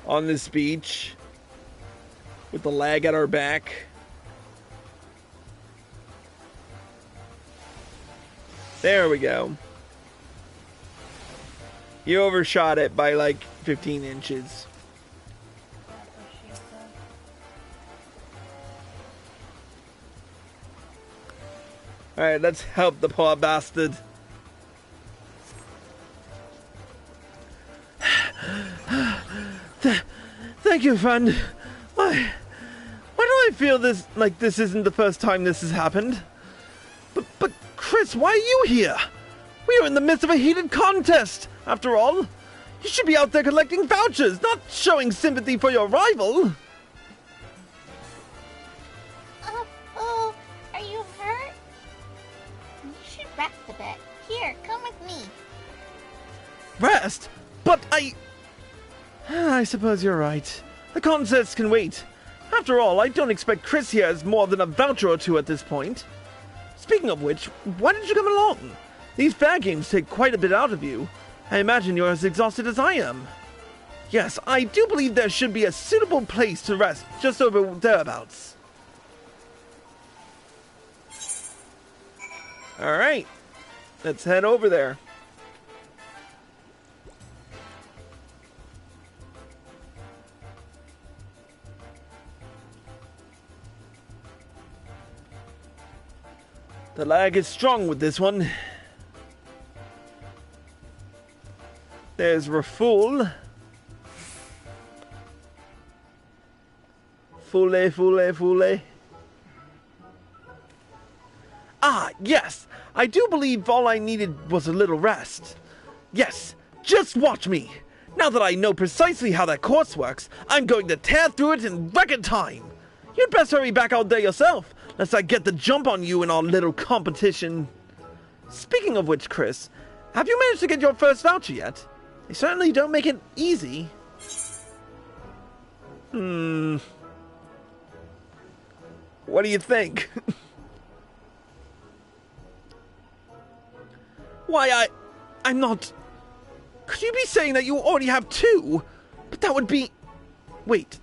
On this beach. With the lag at our back. There we go. You overshot it by like 15 inches. Alright, let's help the poor bastard. Thank you, friend. Why do I feel this like this isn't the first time this has happened? But Chris, why are you here? We are in the midst of a heated contest, after all. You should be out there collecting vouchers, not showing sympathy for your rival. Oh, are you hurt? You should rest a bit. Here, come with me. Rest? But I suppose you're right. The contest can wait. After all, I don't expect Chris here has more than a voucher or two at this point. Speaking of which, why did you come along? These fair games take quite a bit out of you. I imagine you're as exhausted as I am. Yes, I do believe there should be a suitable place to rest just over thereabouts. Alright, let's head over there. The lag is strong with this one. There's Raful. Fule. Ah, yes! I do believe all I needed was a little rest. Yes, just watch me! Now that I know precisely how that course works, I'm going to tear through it in record time! You'd best hurry back out there yourself, lest I get the jump on you in our little competition. Speaking of which, Chris, have you managed to get your first voucher yet? They certainly don't make it easy. What do you think? Why, I'm not... Could you be saying that you already have 2? But that would be... Wait.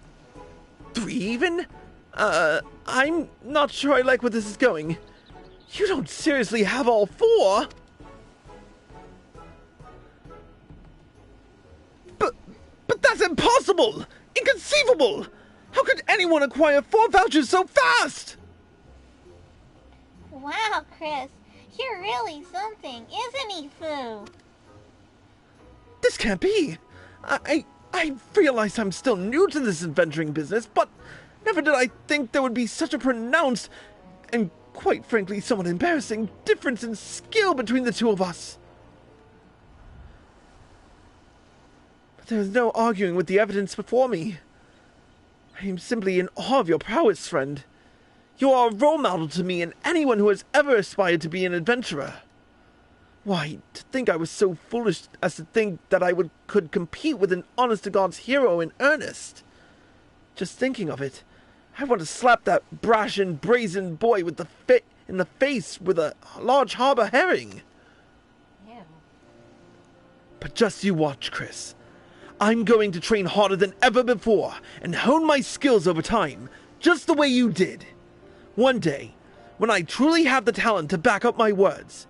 3 even? I'm not sure I like where this is going. You don't seriously have all 4? But that's impossible! Inconceivable! How could anyone acquire 4 vouchers so fast? Wow, Chris, you're really something, isn't he, Foo? This can't be. I realize I'm still new to this adventuring business, but never did I think there would be such a pronounced and, quite frankly, somewhat embarrassing difference in skill between the two of us. But there is no arguing with the evidence before me. I am simply in awe of your prowess, friend. You are a role model to me and anyone who has ever aspired to be an adventurer. Why, to think I was so foolish as to think that I could compete with an honest-to-God's hero in earnest. Just thinking of it, I want to slap that brash and brazen boy in the face with a large harbor herring. Ew. But just you watch, Chris. I'm going to train harder than ever before and hone my skills over time, just the way you did. One day, when I truly have the talent to back up my words,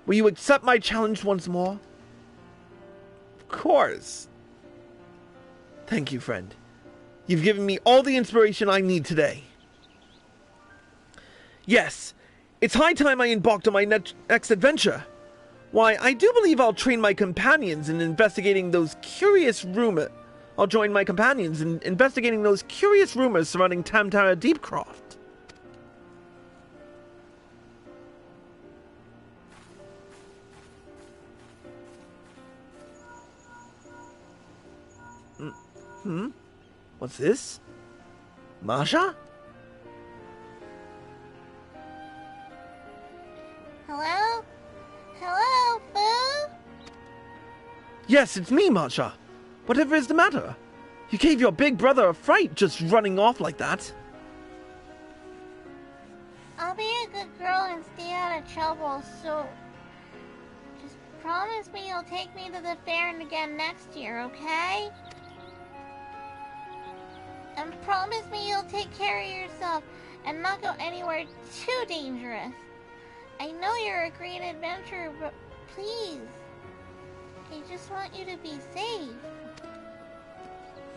will you accept my challenge once more? Of course. Thank you, friend. You've given me all the inspiration I need today. Yes, it's high time I embarked on my next adventure. Why, I do believe I'll train my companions in investigating those curious rumors. I'll join my companions in investigating those curious rumors surrounding Tamtara Deepcroft. What's this? Masha? Hello? Hello, Boo? Yes, it's me, Masha. Whatever is the matter? You gave your big brother a fright just running off like that. I'll be a good girl and stay out of trouble, so just promise me you'll take me to the fair again next year, okay? And promise me you'll take care of yourself and not go anywhere too dangerous. I know you're a great adventurer, but please, I just want you to be safe.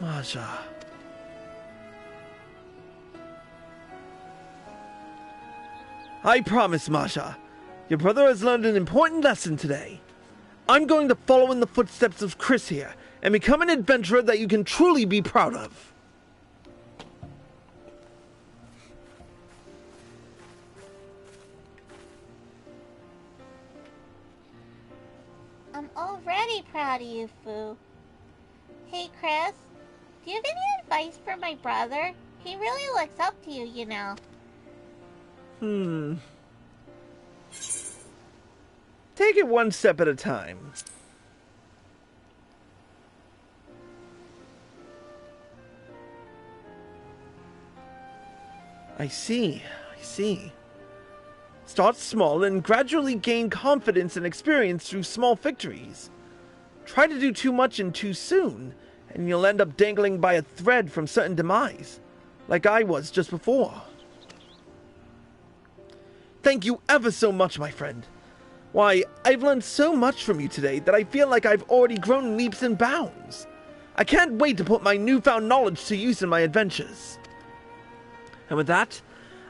Masha. I promise, Masha. Your brother has learned an important lesson today. I'm going to follow in the footsteps of Chris here and become an adventurer that you can truly be proud of. I'm already proud of you, Foo. Hey, Chris, do you have any advice for my brother? He really looks up to you, you know. Take it one step at a time. I see. Start small and gradually gain confidence and experience through small victories. Try to do too much and too soon, and you'll end up dangling by a thread from certain demise, like I was just before. Thank you ever so much, my friend. Why, I've learned so much from you today that I feel like I've already grown leaps and bounds. I can't wait to put my newfound knowledge to use in my adventures. And with that,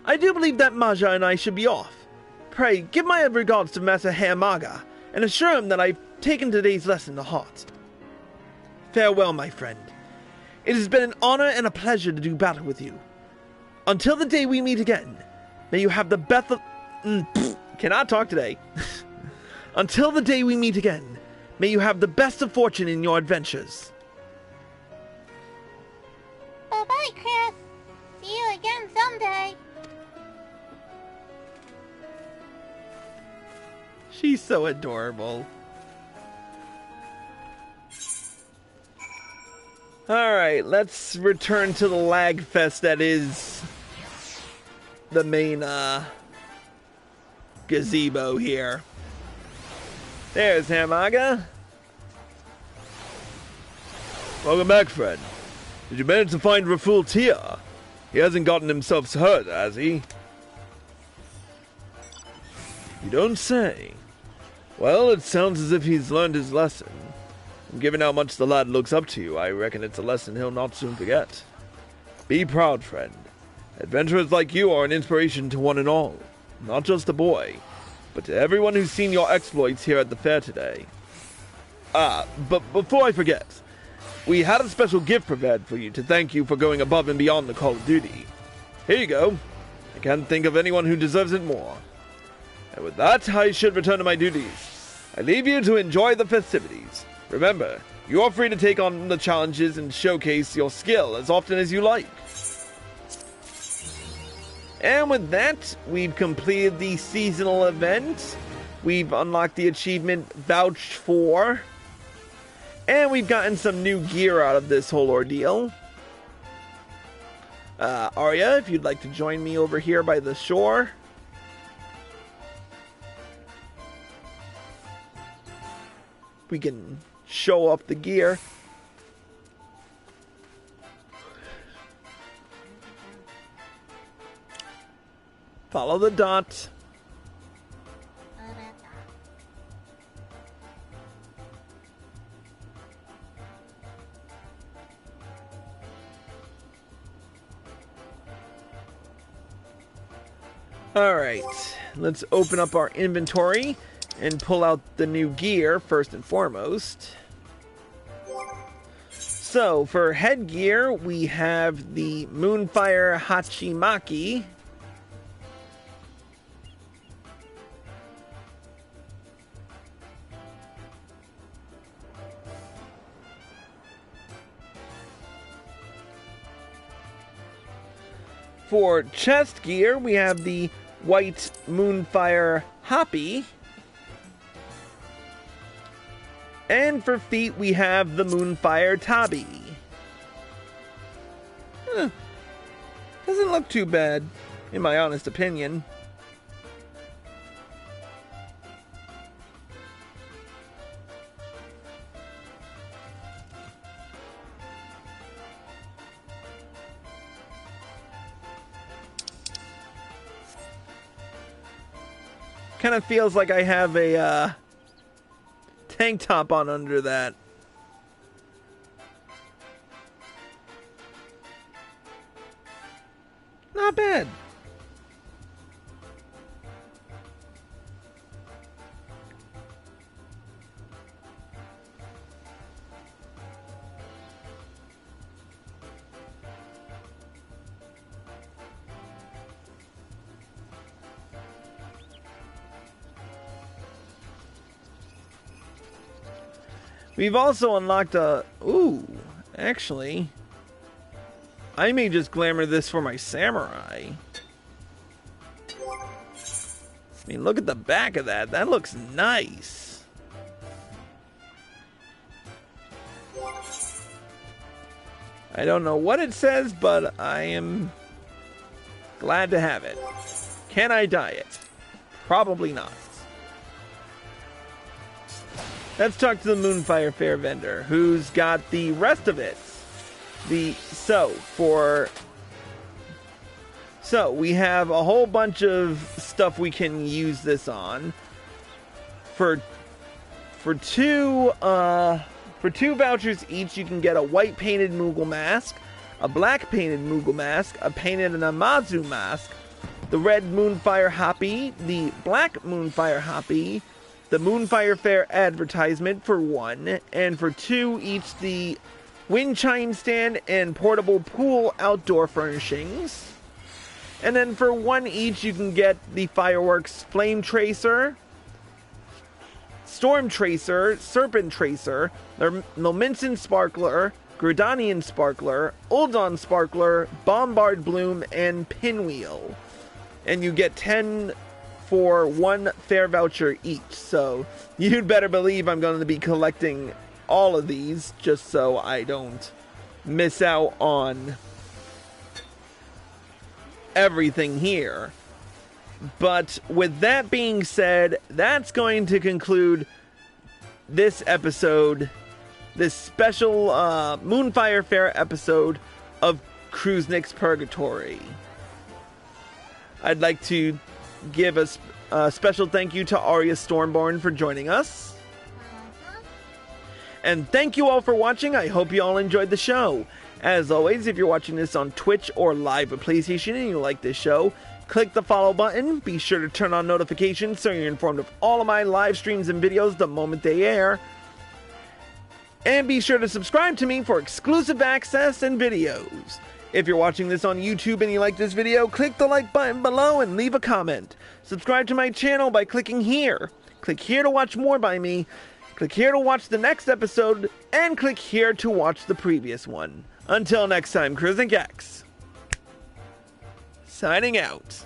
I do believe that Maja and I should be off. Pray, give my regards to Master Herr Maga, and assure him that I've taken today's lesson to heart. Farewell, my friend. It has been an honor and a pleasure to do battle with you. Until the day we meet again, may you have the best of... cannot talk today. Until the day we meet again, may you have the best of fortune in your adventures. Bye-bye, Chris. See you again someday. She's so adorable. Alright, let's return to the lag fest that is the main gazebo here. There's Hamaga. Welcome back, friend. Did you manage to find Raful Tia? He hasn't gotten himself hurt, has he? You don't say. Well, it sounds as if he's learned his lesson. And given how much the lad looks up to you, I reckon it's a lesson he'll not soon forget. Be proud, friend. Adventurers like you are an inspiration to one and all. Not just the boy, but to everyone who's seen your exploits here at the fair today. But before I forget, we had a special gift prepared for you to thank you for going above and beyond the call of duty. Here you go. I can't think of anyone who deserves it more. And with that, I should return to my duties. I leave you to enjoy the festivities. Remember, you are free to take on the challenges and showcase your skill as often as you like. And with that, we've completed the seasonal event. We've unlocked the achievement Vouched For. And we've gotten some new gear out of this whole ordeal. Arya, if you'd like to join me over here by the shore. We can show off the gear. Follow the dot. Alright, let's open up our inventory and pull out the new gear first and foremost. So, for headgear, we have the Moonfire Hachimaki. For chest gear, we have the white Moonfire Hoppy. And for feet, we have the Moonfire Tabby. Doesn't look too bad, in my honest opinion. Kind of feels like I have a tank top on under that. Not bad. We've also unlocked a... Ooh, actually, I may just glamour this for my samurai. I mean, look at the back of that. That looks nice. I don't know what it says, but I am glad to have it. Can I dye it? Probably not. Let's talk to the Moonfire Faire vendor, who's got the rest of it. So we have a whole bunch of stuff we can use this on. For two vouchers each, you can get a white painted Moogle mask, a black painted Moogle mask, a painted Namazu mask, the red Moonfire Hoppy, the black Moonfire Hoppy, the Moonfire Faire advertisement for 1, and for 2 each the wind chime stand and portable pool outdoor furnishings. And then for 1 each you can get the fireworks flame tracer, storm tracer, serpent tracer, the Lominson sparkler, Gridanian sparkler, Uldon sparkler, bombard bloom, and pinwheel. And you get 10 for 1 fair voucher each, so you'd better believe I'm going to be collecting all of these just so I don't miss out on everything here. But with that being said, that's going to conclude this episode, this special Moonfire Faire episode of Crusnik's Purgatory. I'd like to give a special thank you to Arya Stormborn for joining us. And thank you all for watching. I hope you all enjoyed the show. As always, if you're watching this on Twitch or live at PlayStation and you like this show, click the follow button. Be sure to turn on notifications so you're informed of all of my live streams and videos the moment they air. And be sure to subscribe to me for exclusive access and videos. If you're watching this on YouTube and you like this video, click the like button below and leave a comment. Subscribe to my channel by clicking here. Click here to watch more by me. Click here to watch the next episode. And click here to watch the previous one. Until next time, Crusnik X. Signing out.